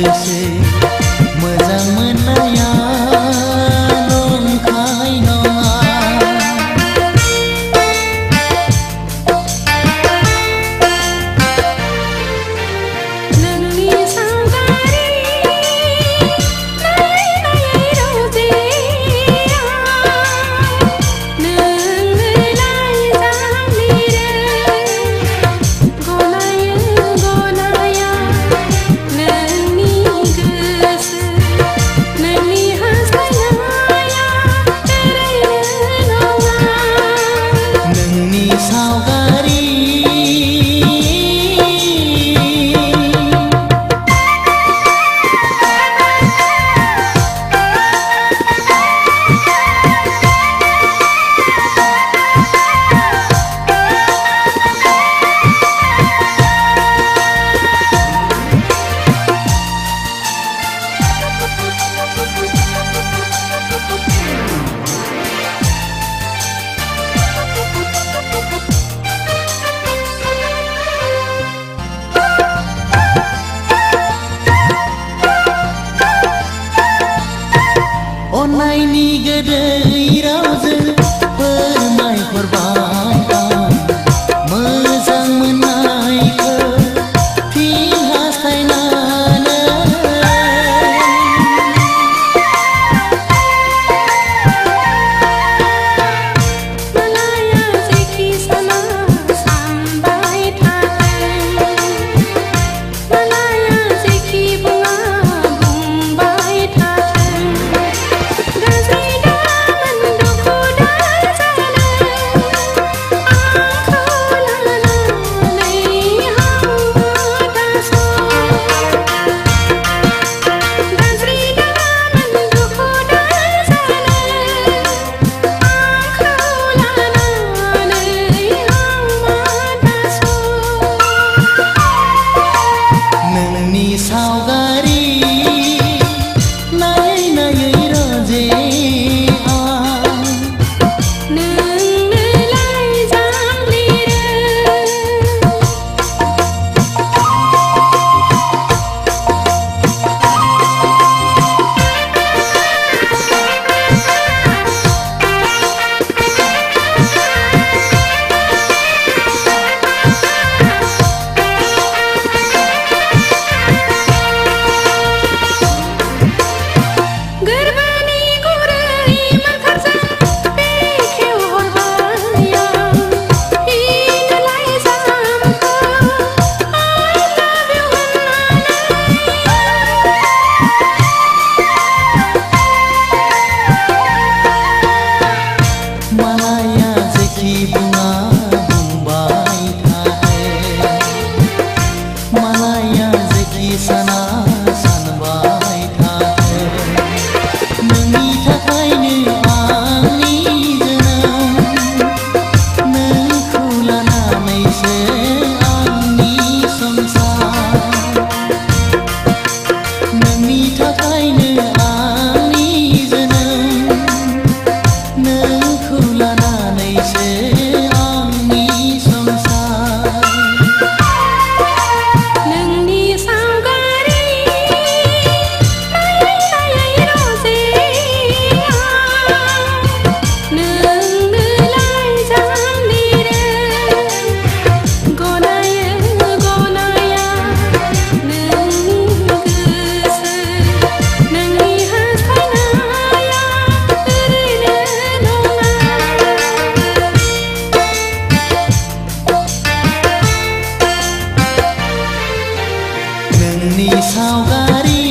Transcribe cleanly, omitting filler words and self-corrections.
गोसो मोजां मोननाया नंखाय नङा। नोंनि सावगारि नायै नायै रोजे नोंनो लाइजाम लिरो गनायो गनाया नोंनि गोसो नोंनि हास्थायनाया ओरैनो नङा। नोंनि सावगारि अन्नायनि गोदै रावजों फोरमायहरबाय आं मोजां मोननायखौ फिन हास्थायनानै। मालाया जेखि साना सानबाय थाथों मालाया जेखि बुङा बुंबाय थाथों गाज्रि दामोन दुखु दाजानो आंखौ लानानै हांबो दास' गाज्रि दामोन दुखु दाजानो आंखौ लानानै हांबो दास'। नोंनि सावगारि नायै नायै रोजे आं नोंनो लाइजाम लिरो गोरबोनि गुरै मोखांजों बेखेवहरबाय आं फिन लाइजामखौ I love you होननानै। मालाया जेखि बुङा बुंबाय थाथों मालाया जेखि साना सानबाय थाथों नोंनि थाखायनो आंनि जोनोम नोंखौ लानानैसो आंनि संसार नोंनि थाखायनो आंनि जोनोम नोंखौ लानानैसो आंनि संसार। नोंनि सावगारि नायै नायै रोजे नोंनो लाइजाम लिरो गनायो गनाया नोंनि गोसो नोंनि हास्थायनाया ओरैनो नङा। नोंनि सावगारि